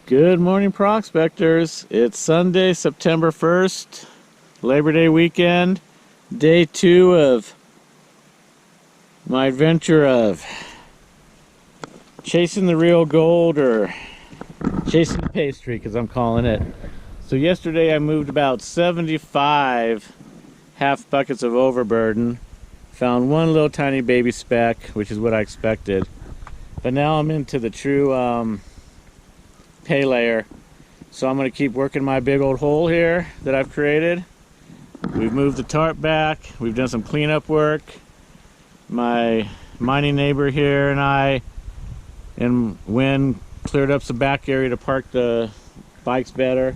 Good morning, prospectors. It's Sunday, September 1st, Labor Day weekend, day 2 of my adventure of chasing the real gold, or chasing the pastry, because I'm calling it. So yesterday I moved about 75 half buckets of overburden, found one little tiny baby speck, which is what I expected. But now I'm into the true pay layer. So I'm going to keep working my big old hole here that I've created. We've moved the tarp back. We've done some cleanup work. My mining neighbor here and I and Wynn cleared up some back area to park the bikes better.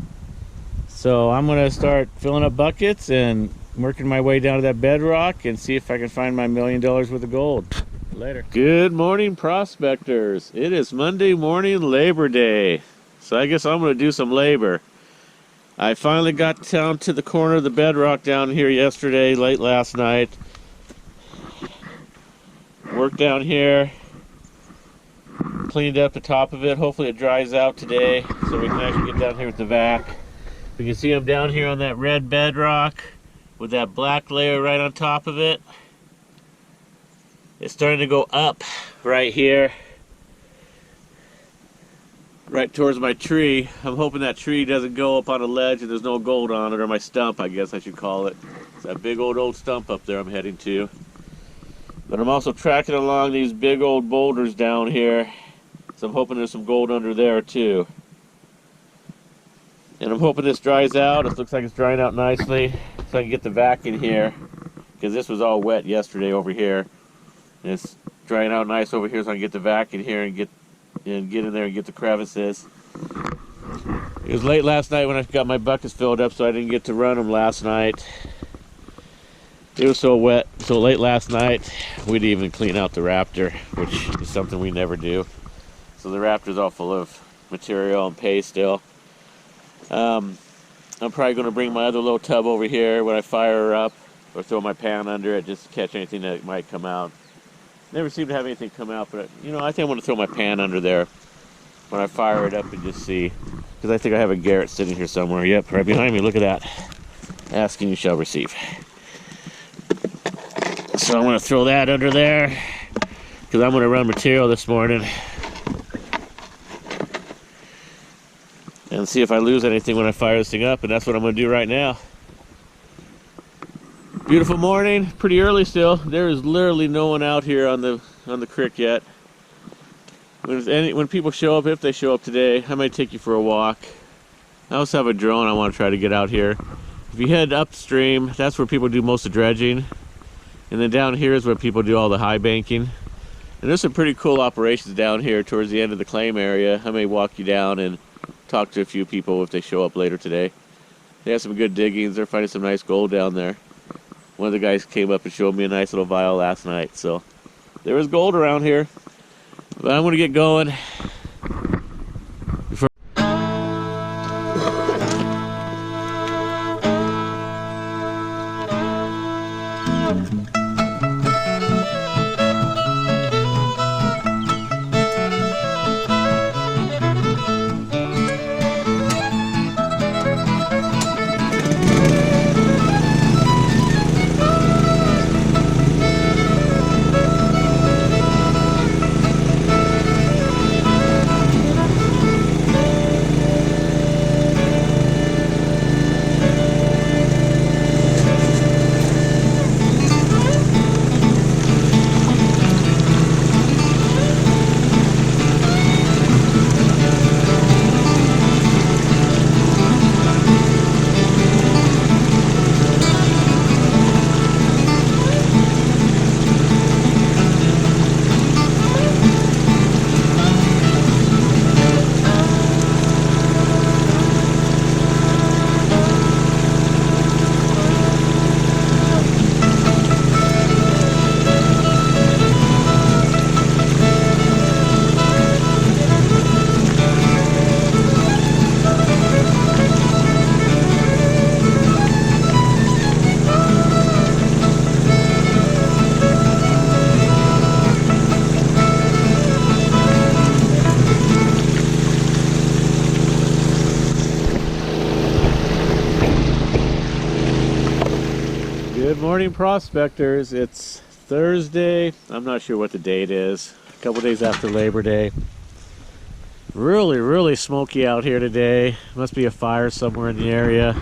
So I'm going to start filling up buckets and working my way down to that bedrock and see if I can find my $1 million worth of gold. Later. Good morning, prospectors. It is Monday morning, Labor Day. So I guess I'm going to do some labor. I finally got down to the corner of the bedrock down here yesterday, late last night. Worked down here. Cleaned up the top of it. Hopefully it dries out today so we can actually get down here with the vac. You can see I'm down here on that red bedrock with that black layer right on top of it. It's starting to go up right here, right towards my tree. I'm hoping that tree doesn't go up on a ledge and there's no gold on it, or my stump, I guess I should call it. It's that big old stump up there I'm heading to. But I'm also tracking along these big old boulders down here, so I'm hoping there's some gold under there too. And I'm hoping this dries out. It looks like it's drying out nicely, so I can get the vac in here, because this was all wet yesterday over here. And it's drying out nice over here, so I can get the vac in here and get in there and get the crevices. It was late last night when I got my buckets filled up, so I didn't get to run them last night. It was so wet, so late last night we didn't even clean out the Raptor, which is something we never do. So the Raptor's all full of material and paste still. I'm probably going to bring my other little tub over here when I fire her up, or throw my pan under it just to catch anything that might come out. Never seem to have anything come out, but you know, I think I'm going to throw my pan under there when I fire it up and just see. Because I think I have a Garrett sitting here somewhere. Yep, right behind me. Look at that. Ask and you shall receive. So I'm going to throw that under there, because I'm going to run material this morning and see if I lose anything when I fire this thing up, and that's what I'm going to do right now. Beautiful morning, pretty early still. There is literally no one out here on the creek yet. When people show up, if they show up today, I might take you for a walk. I also have a drone I want to try to get out here. If you head upstream, that's where people do most of the dredging. And then down here is where people do all the high banking. And there's some pretty cool operations down here towards the end of the claim area. I may walk you down and talk to a few people if they show up later today. They have some good diggings. They're finding some nice gold down there. One of the guys came up and showed me a nice little vial last night. So there is gold around here. But I'm going to get going. morning, prospectors. It's Thursday. I'm not sure what the date is. A couple days after Labor Day. Really smoky out here today. Must be a fire somewhere in the area.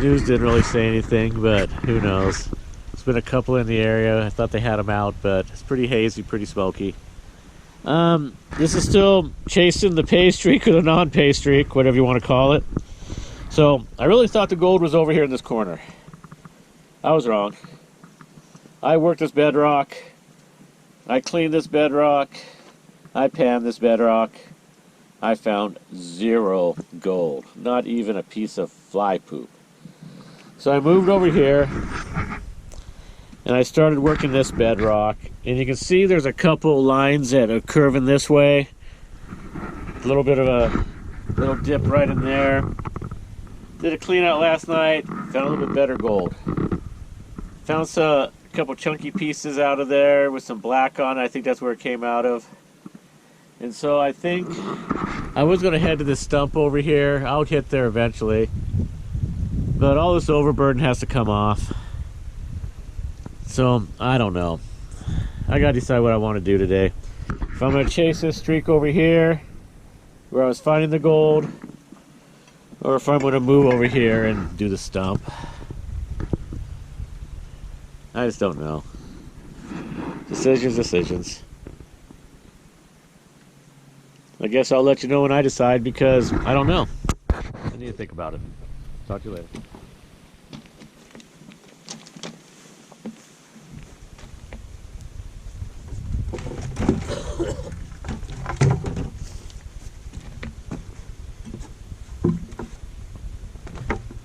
News didn't really say anything, but who knows. There's been a couple in the area. I thought they had them out, but it's pretty hazy, pretty smoky. This is still chasing the pay streak or the non-pay streak, whatever you want to call it. So I really thought the gold was over here in this corner. I was wrong. I worked this bedrock. I cleaned this bedrock. I panned this bedrock. I found zero gold. Not even a piece of fly poop. So I moved over here and I started working this bedrock. And you can see there's a couple lines that are curving this way. A little bit of a little dip right in there. Did a clean out last night. Found a little bit better gold. Found a couple chunky pieces out of there with some black on it. I think that's where it came out of. And so I think I was going to head to this stump over here. I'll hit there eventually. But all this overburden has to come off. So, I don't know. I got to decide what I want to do today. If I'm going to chase this streak over here, where I was finding the gold, or if I'm going to move over here and do the stump. I just don't know. Decisions. I guess I'll let you know when I decide because I don't know. I need to think about it. Talk to you later.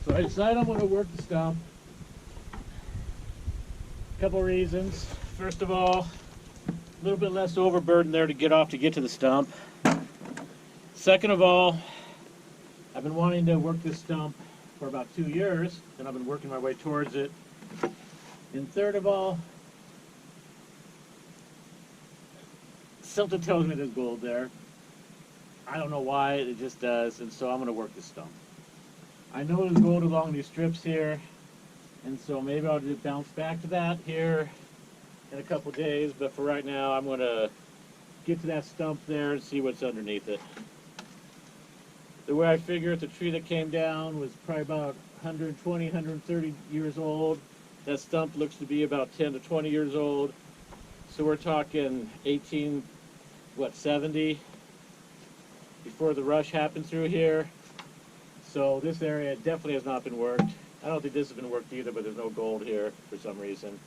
So I decided I'm going to work the stump. Couple reasons. First of all, a little bit less overburden there to get off to get to the stump. Second of all, I've been wanting to work this stump for about 2 years, and I've been working my way towards it. And third of all, something tells me there's gold there. I don't know why, it just does, and so I'm going to work this stump. I know there's gold along these strips here, and so maybe I'll just bounce back to that here in a couple days, but for right now I'm going to get to that stump there and see what's underneath it. The way I figure it, the tree that came down was probably about 120, 130 years old. That stump looks to be about 10 to 20 years old. So we're talking 1870 before the rush happened through here. So this area definitely has not been worked. I don't think this has been worked either, but there's no gold here for some reason.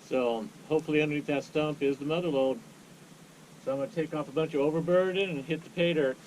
So hopefully underneath that stump is the mother lode. So I'm going to take off a bunch of overburden and hit the pay dirt.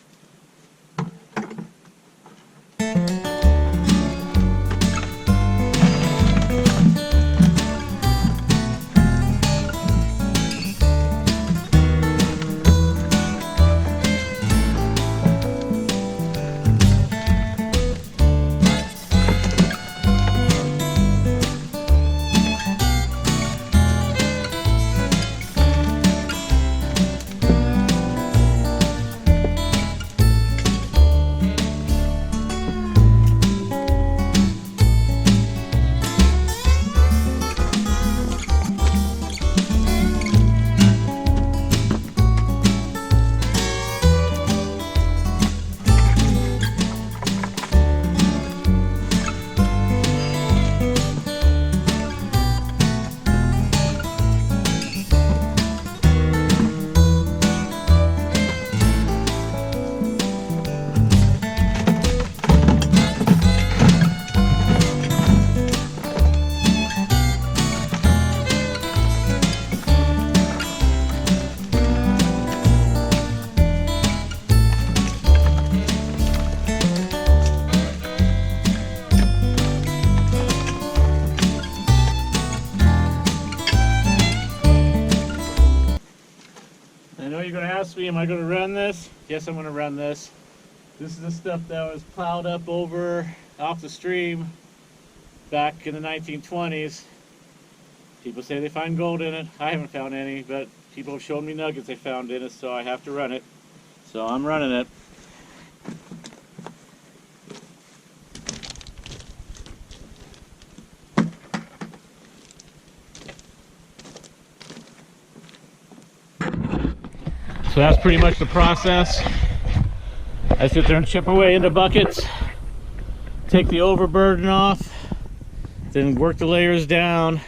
Me, am I going to run this? Yes, I'm going to run this. This is the stuff that was plowed up over off the stream back in the 1920s. People say they find gold in it. I haven't found any, but people have shown me nuggets they found in it, so I have to run it. So I'm running it. So that's pretty much the process. I sit there and chip away into buckets, take the overburden off, then work the layers down.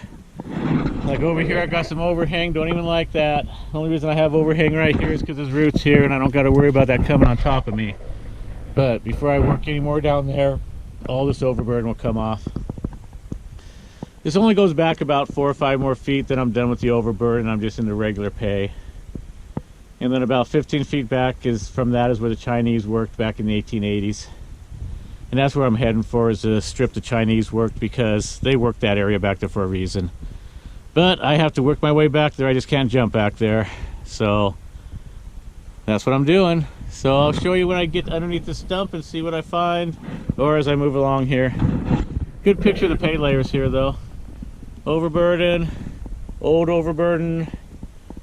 Like over here, I got some overhang, don't even like that. The only reason I have overhang right here is because there's roots here and I don't got to worry about that coming on top of me. But before I work any more down there, all this overburden will come off. This only goes back about 4 or 5 more feet, then I'm done with the overburden. I'm just into regular pay. And then about 15 feet back is from that is where the Chinese worked back in the 1880s. And that's where I'm heading for, is the strip the Chinese worked, because they worked that area back there for a reason. But I have to work my way back there. I just can't jump back there. So that's what I'm doing. So I'll show you when I get underneath the stump and see what I find, or as I move along here. Good picture of the pay layers here though. Overburden, old overburden,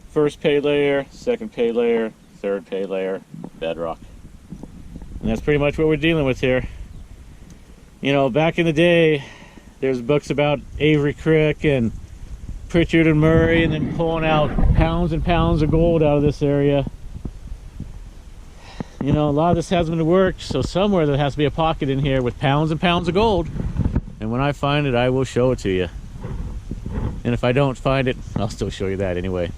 first pay layer, second pay layer, third pay layer, bedrock. And that's pretty much what we're dealing with here. You know, back in the day, there's books about Avery Creek and Pritchard and Murray, and then pulling out pounds and pounds of gold out of this area. You know, a lot of this hasn't been worked, so somewhere there has to be a pocket in here with pounds and pounds of gold. And when I find it, I will show it to you. And if I don't find it, I'll still show you that anyway.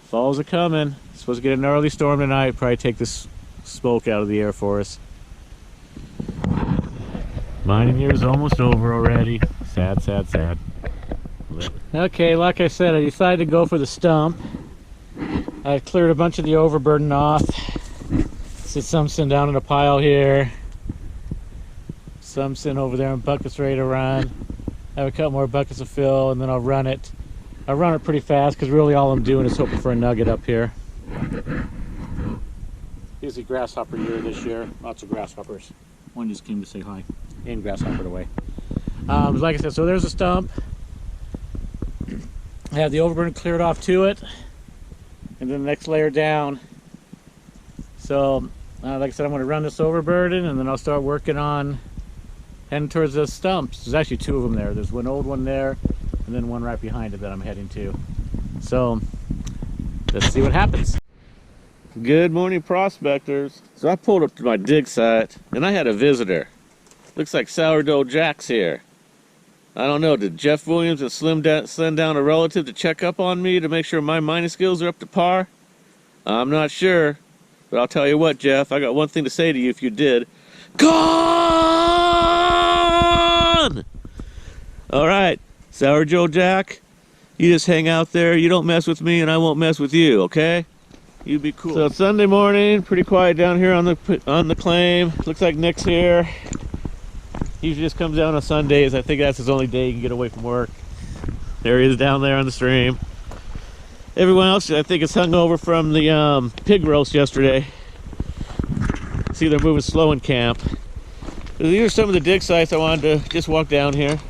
Falls are coming. Supposed to get an early storm tonight. Probably take this smoke out of the air for us. Mining year is almost over already. Sad, sad, sad. Okay, like I said, I decided to go for the stump. I cleared a bunch of the overburden off. See some sitting down in a pile here. Some sitting over there in buckets ready to run. I have a couple more buckets of fill, and then I'll run it. I run it pretty fast because really all I'm doing is hoping for a nugget up here. Busy grasshopper year this year. Lots of grasshoppers. One just came to say hi and grasshoppered away. Like I said, so there's a stump. I have the overburden cleared off to it, and then the next layer down. So, like I said, I'm going to run this overburden, and then I'll start working on heading towards the stumps. There's actually 2 of them there. There's one old one there, and then one right behind it that I'm heading to. So, let's see what happens. Good morning, prospectors. So I pulled up to my dig site, and I had a visitor. Looks like Sourdough Jack's here. I don't know, did Jeff Williams and send down a relative to check up on me to make sure my mining skills are up to par? I'm not sure, but I'll tell you what, Jeff, I got one thing to say to you if you did. Gone! Alright, Sourdough Jack, you just hang out there, you don't mess with me and I won't mess with you, okay? You be cool. So it's Sunday morning, pretty quiet down here on the claim. Looks like Nick's here. He usually just comes down on Sundays. I think that's his only day he can get away from work. There he is down there on the stream. Everyone else, I think, is hung over from the pig roast yesterday. See, they're moving slow in camp. These are some of the dig sites I wanted to just walk down here.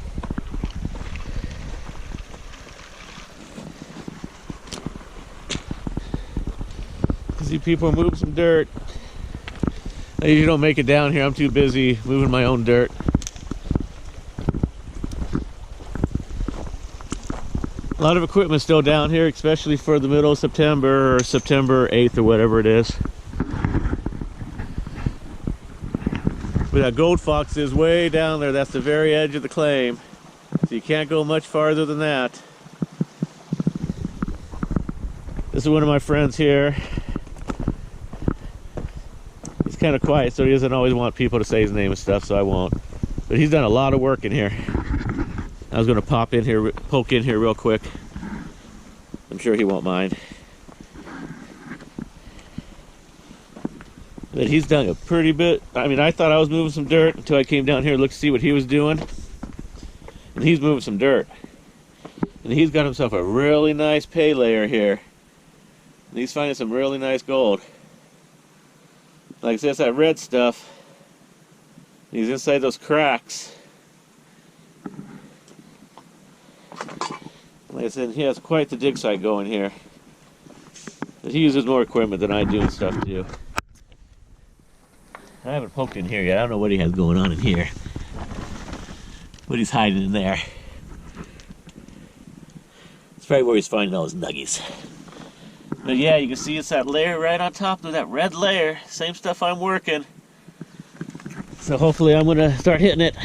See people moving some dirt. I usually don't make it down here. I'm too busy moving my own dirt. A lot of equipment still down here, especially for the middle of September or September 8th or whatever it is. But that gold fox is way down there. That's the very edge of the claim. So you can't go much farther than that. This is one of my friends here. He's kind of quiet, so he doesn't always want people to say his name and stuff, so I won't. But he's done a lot of work in here. I was going to poke in here real quick. I'm sure he won't mind. But he's done a pretty bit. I mean, I thought I was moving some dirt until I came down here to look to see what he was doing. And he's moving some dirt. And he's got himself a really nice pay layer here. And he's finding some really nice gold. Like I said, it's that red stuff. He's inside those cracks. Like I said, he has quite the dig site going here. But he uses more equipment than I do and stuff too. I haven't poked in here yet. I don't know what he has going on in here. What he's hiding in there. It's probably where he's finding all his nuggies. But yeah, you can see it's that layer right on top of that red layer. Same stuff I'm working. So hopefully I'm gonna start hitting it.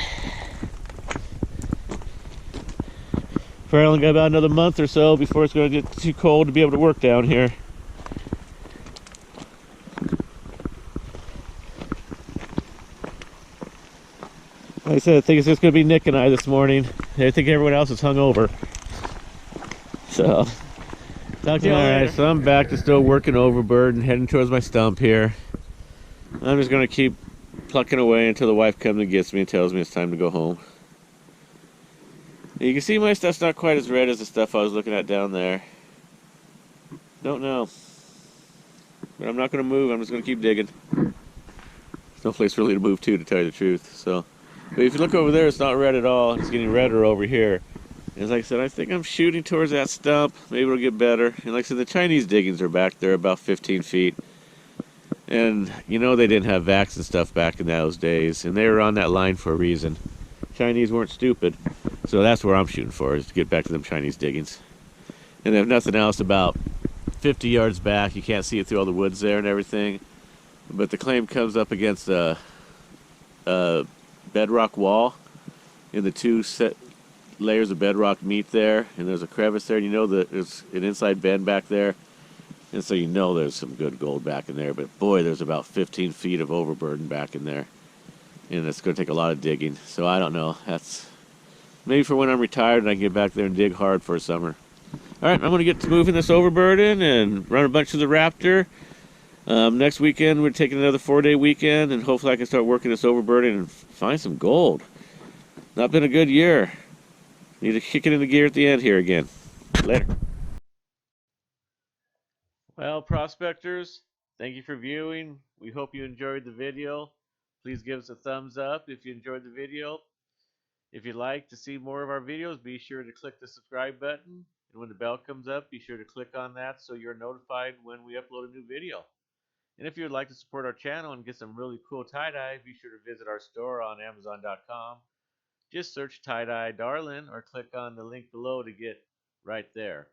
Probably only got about another month or so before it's gonna get too cold to be able to work down here. Like I said, I think it's just gonna be Nick and I this morning. I think everyone else is hungover. So, talk to you later. Alright, so I'm back to still working overburden, heading towards my stump here. I'm just gonna keep plucking away until the wife comes and gets me and tells me it's time to go home. You can see my stuff's not quite as red as the stuff I was looking at down there. Don't know. But I'm not gonna move, I'm just gonna keep digging. There's no place really to move to tell you the truth. So, but if you look over there, it's not red at all. It's getting redder over here. And like I said, I think I'm shooting towards that stump. Maybe it'll get better. And like I said, the Chinese diggings are back there about 15 feet. And you know they didn't have vacs and stuff back in those days. And they were on that line for a reason. Chinese weren't stupid. So that's where I'm shooting for, is to get back to them Chinese diggings. And if nothing else, about 50 yards back, you can't see it through all the woods there and everything. But the claim comes up against a bedrock wall. And the two layers of bedrock meet there, and there's a crevice there, and you know that there's an inside bend back there, and so you know there's some good gold back in there. But boy, there's about 15 feet of overburden back in there, and it's going to take a lot of digging. So I don't know, that's maybe for when I'm retired and I can get back there and dig hard for a summer. All right, I'm going to get to moving this overburden and run a bunch of the Raptor. Next weekend we're taking another 4-day weekend, and hopefully I can start working this overburden and find some gold. Not been a good year. Need to kick it into gear at the end here again. Later. Well, prospectors, thank you for viewing. We hope you enjoyed the video. Please give us a thumbs up if you enjoyed the video. If you'd like to see more of our videos, be sure to click the subscribe button. And when the bell comes up, be sure to click on that so you're notified when we upload a new video. And if you would like to support our channel and get some really cool tie-dye, be sure to visit our store on Amazon.com. Just search Tie-Dye Darlin or click on the link below to get right there.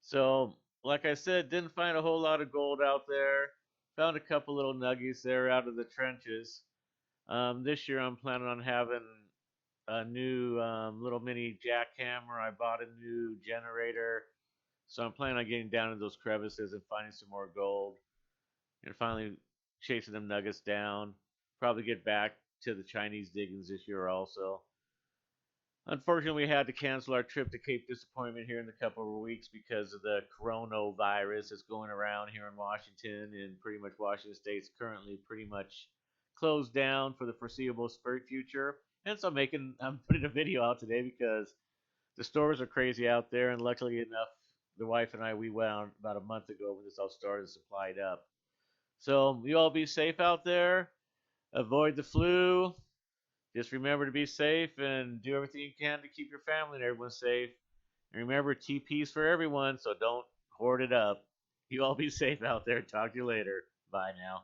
So, like I said, didn't find a whole lot of gold out there. Found a couple little nuggies there out of the trenches. This year I'm planning on having a new little mini jackhammer. I bought a new generator. So I'm planning on getting down in those crevices and finding some more gold. And finally chasing them nuggets down. Probably get back to the Chinese diggings this year also. Unfortunately, we had to cancel our trip to Cape Disappointment here in a couple of weeks because of the coronavirus that's going around here in Washington, and pretty much Washington State's currently pretty much closed down for the foreseeable future. Hence, I'm putting a video out today because the stores are crazy out there, and luckily enough, the wife and I, we went out about a month ago when this all started, supplied up. So you all be safe out there. Avoid the flu. Just remember to be safe and do everything you can to keep your family and everyone safe. And remember, TP's for everyone, so don't hoard it up. You all be safe out there. Talk to you later. Bye now.